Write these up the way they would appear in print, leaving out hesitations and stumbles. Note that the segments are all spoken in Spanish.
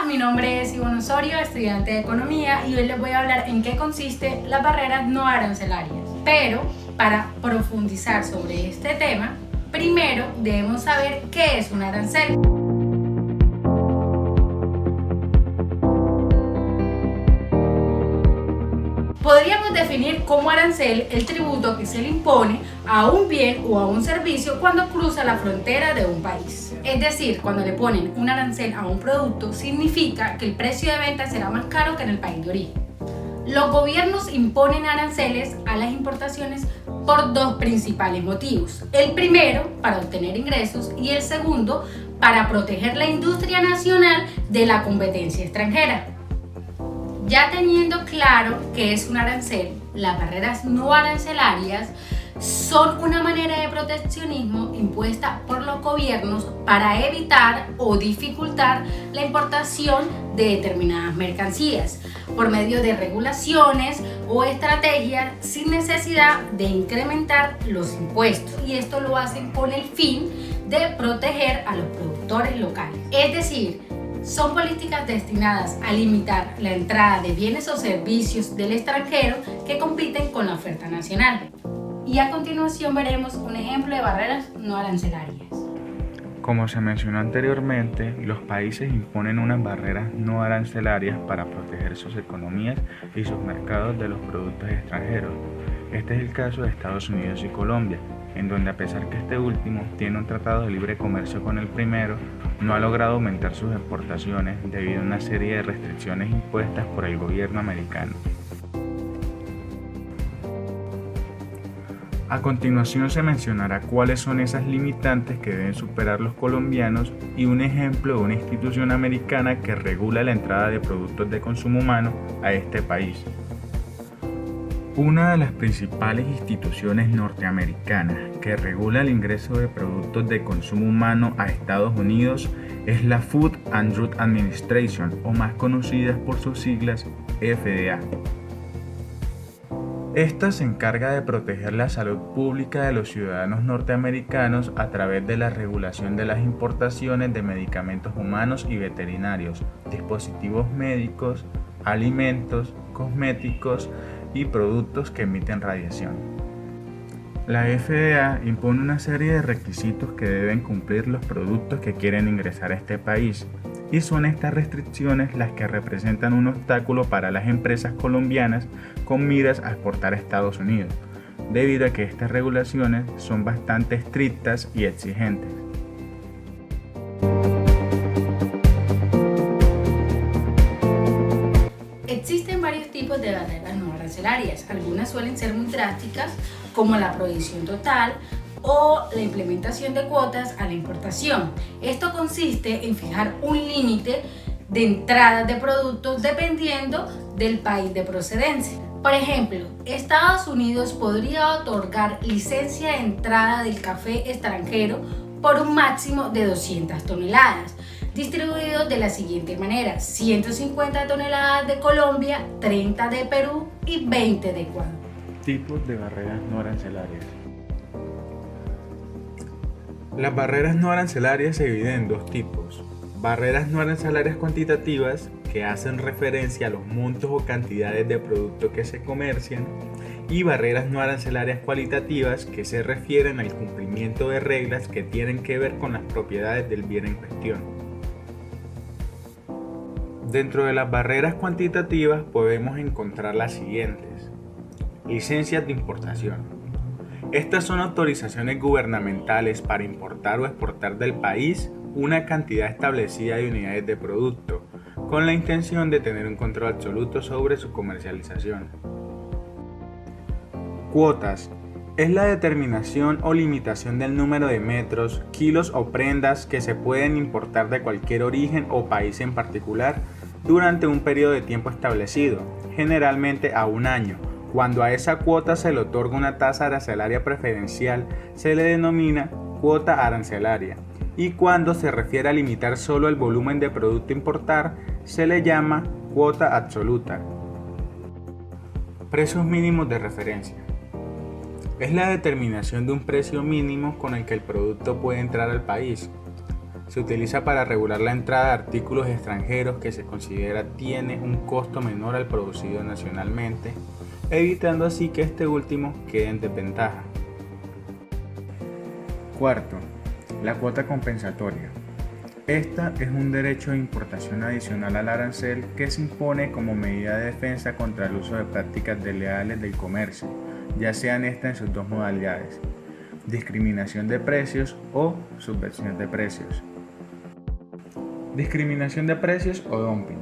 mi nombre es Ivonne Osorio, estudiante de Economía, y hoy les voy a hablar en qué consiste las barreras no arancelarias. Pero para profundizar sobre este tema, primero debemos saber qué es un arancel. Podríamos definir como arancel el tributo que se le impone a un bien o a un servicio cuando cruza la frontera de un país. Es decir, cuando le ponen un arancel a un producto, significa que el precio de venta será más caro que en el país de origen. Los gobiernos imponen aranceles a las importaciones por dos principales motivos. El primero, para obtener ingresos, y el segundo, para proteger la industria nacional de la competencia extranjera. Ya teniendo claro qué es un arancel, las barreras no arancelarias son una manera de proteccionismo impuesta por los gobiernos para evitar o dificultar la importación de determinadas mercancías por medio de regulaciones o estrategias sin necesidad de incrementar los impuestos. Y esto lo hacen con el fin de proteger a los productores locales. Es decir, son políticas destinadas a limitar la entrada de bienes o servicios del extranjero que compiten con la oferta nacional. Y a continuación veremos un ejemplo de barreras no arancelarias. Como se mencionó anteriormente, los países imponen unas barreras no arancelarias para proteger sus economías y sus mercados de los productos extranjeros. Este es el caso de Estados Unidos y Colombia, en donde a pesar que este último tiene un tratado de libre comercio con el primero, no ha logrado aumentar sus exportaciones debido a una serie de restricciones impuestas por el gobierno americano. A continuación se mencionará cuáles son esas limitantes que deben superar los colombianos y un ejemplo de una institución americana que regula la entrada de productos de consumo humano a este país. Una de las principales instituciones norteamericanas que regula el ingreso de productos de consumo humano a Estados Unidos es la Food and Drug Administration, o más conocida por sus siglas FDA. Esta se encarga de proteger la salud pública de los ciudadanos norteamericanos a través de la regulación de las importaciones de medicamentos humanos y veterinarios, dispositivos médicos, alimentos, cosméticos y productos que emiten radiación. La FDA impone una serie de requisitos que deben cumplir los productos que quieren ingresar a este país, y son estas restricciones las que representan un obstáculo para las empresas colombianas con miras a exportar a Estados Unidos, debido a que estas regulaciones son bastante estrictas y exigentes. Existen varios tipos de barreras no arancelarias. Algunas suelen ser muy drásticas, como la prohibición total o la implementación de cuotas a la importación. Esto consiste en fijar un límite de entrada de productos dependiendo del país de procedencia. Por ejemplo, Estados Unidos podría otorgar licencia de entrada del café extranjero por un máximo de 200 toneladas, distribuidos de la siguiente manera: 150 toneladas de Colombia, 30 de Perú y 20 de Ecuador. Tipos de barreras no arancelarias. Las barreras no arancelarias se dividen en dos tipos: barreras no arancelarias cuantitativas, que hacen referencia a los montos o cantidades de productos que se comercian, y barreras no arancelarias cualitativas, que se refieren al cumplimiento de reglas que tienen que ver con las propiedades del bien en cuestión. Dentro de las barreras cuantitativas podemos encontrar las siguientes: licencias de importación. Estas son autorizaciones gubernamentales para importar o exportar del país una cantidad establecida de unidades de producto, con la intención de tener un control absoluto sobre su comercialización. Cuotas. Es la determinación o limitación del número de metros, kilos o prendas que se pueden importar de cualquier origen o país en particular durante un periodo de tiempo establecido, generalmente a un año. Cuando a esa cuota se le otorga una tasa arancelaria preferencial, se le denomina cuota arancelaria, y cuando se refiere a limitar solo el volumen de producto a importar, se le llama cuota absoluta. Precios mínimos de referencia. Es la determinación de un precio mínimo con el que el producto puede entrar al país. Se utiliza para regular la entrada de artículos extranjeros que se considera tiene un costo menor al producido nacionalmente, evitando así que este último quede en desventaja. Cuarto, la cuota compensatoria. Esta es un derecho de importación adicional al arancel que se impone como medida de defensa contra el uso de prácticas desleales del comercio, ya sean estas en sus dos modalidades: discriminación de precios o subversión de precios. Discriminación de precios o dumping.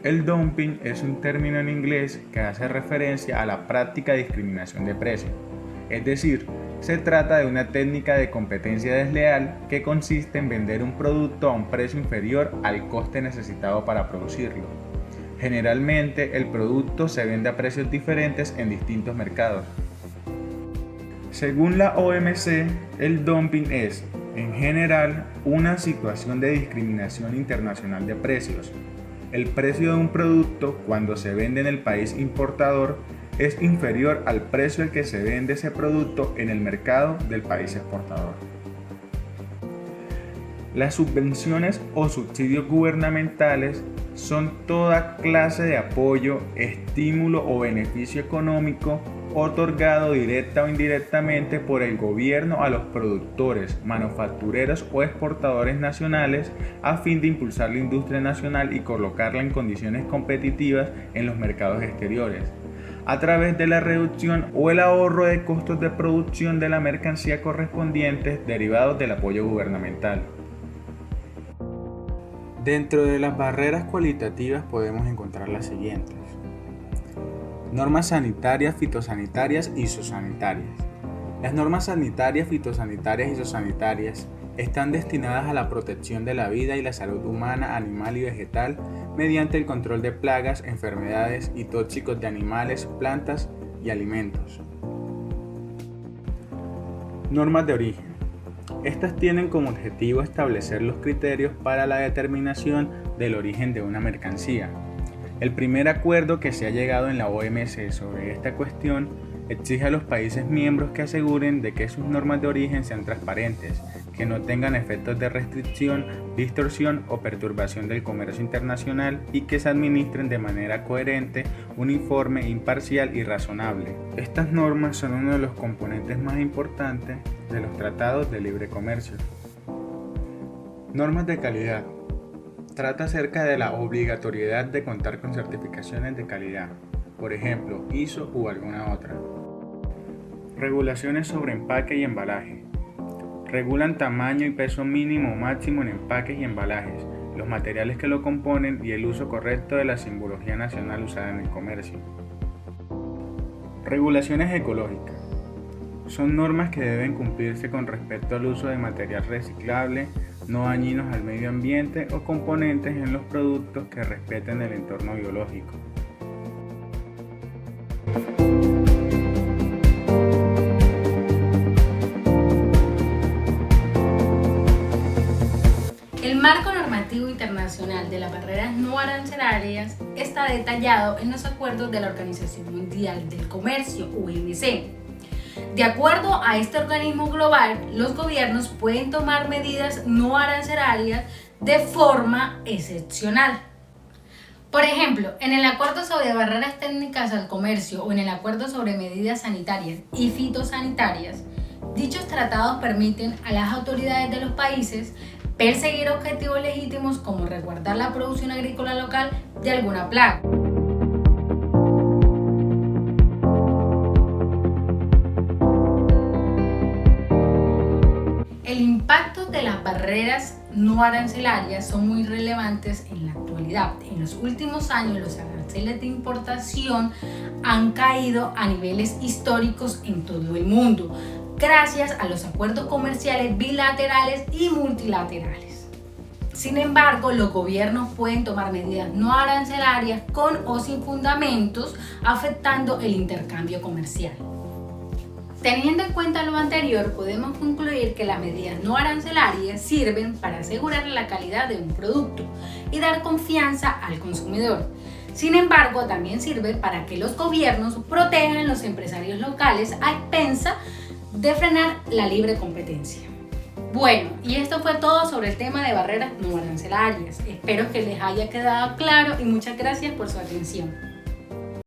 El dumping es un término en inglés que hace referencia a la práctica de discriminación de precios, es decir, se trata de una técnica de competencia desleal que consiste en vender un producto a un precio inferior al coste necesitado para producirlo. Generalmente, el producto se vende a precios diferentes en distintos mercados. Según la OMC, el dumping es, en general, una situación de discriminación internacional de precios. El precio de un producto, cuando se vende en el país importador, es inferior al precio al que se vende ese producto en el mercado del país exportador. Las subvenciones o subsidios gubernamentales son toda clase de apoyo, estímulo o beneficio económico otorgado directa o indirectamente por el gobierno a los productores, manufactureros o exportadores nacionales a fin de impulsar la industria nacional y colocarla en condiciones competitivas en los mercados exteriores, a través de la reducción o el ahorro de costos de producción de la mercancía correspondientes derivados del apoyo gubernamental. Dentro de las barreras cualitativas podemos encontrar las siguientes: normas sanitarias, fitosanitarias y zoosanitarias. Las normas sanitarias, fitosanitarias y zoosanitarias están destinadas a la protección de la vida y la salud humana, animal y vegetal mediante el control de plagas, enfermedades y tóxicos de animales, plantas y alimentos. Normas de origen. Estas tienen como objetivo establecer los criterios para la determinación del origen de una mercancía. El primer acuerdo que se ha llegado en la OMC sobre esta cuestión exige a los países miembros que aseguren de que sus normas de origen sean transparentes, que no tengan efectos de restricción, distorsión o perturbación del comercio internacional y que se administren de manera coherente, uniforme, imparcial y razonable. Estas normas son uno de los componentes más importantes de los tratados de libre comercio. Normas de calidad. Trata acerca de la obligatoriedad de contar con certificaciones de calidad, por ejemplo, ISO u alguna otra. Regulaciones sobre empaque y embalaje. Regulan tamaño y peso mínimo o máximo en empaques y embalajes, los materiales que lo componen y el uso correcto de la simbología nacional usada en el comercio. Regulaciones ecológicas. Son normas que deben cumplirse con respecto al uso de material reciclable, no dañinos al medio ambiente o componentes en los productos que respeten el entorno biológico. El marco normativo internacional de las barreras no arancelarias está detallado en los acuerdos de la Organización Mundial del Comercio, OMC. De acuerdo a este organismo global, los gobiernos pueden tomar medidas no arancelarias de forma excepcional. Por ejemplo, en el Acuerdo sobre Barreras Técnicas al Comercio o en el Acuerdo sobre Medidas Sanitarias y Fitosanitarias, dichos tratados permiten a las autoridades de los países perseguir objetivos legítimos como resguardar la producción agrícola local de alguna plaga. El impacto de las barreras no arancelarias son muy relevantes en la actualidad. En los últimos años, los aranceles de importación han caído a niveles históricos en todo el mundo, gracias a los acuerdos comerciales bilaterales y multilaterales. Sin embargo, los gobiernos pueden tomar medidas no arancelarias con o sin fundamentos, afectando el intercambio comercial. Teniendo en cuenta lo anterior, podemos concluir que las medidas no arancelarias sirven para asegurar la calidad de un producto y dar confianza al consumidor. Sin embargo, también sirve para que los gobiernos protejan a los empresarios locales a expensas de frenar la libre competencia. Bueno, y esto fue todo sobre el tema de barreras no arancelarias. Espero que les haya quedado claro y muchas gracias por su atención.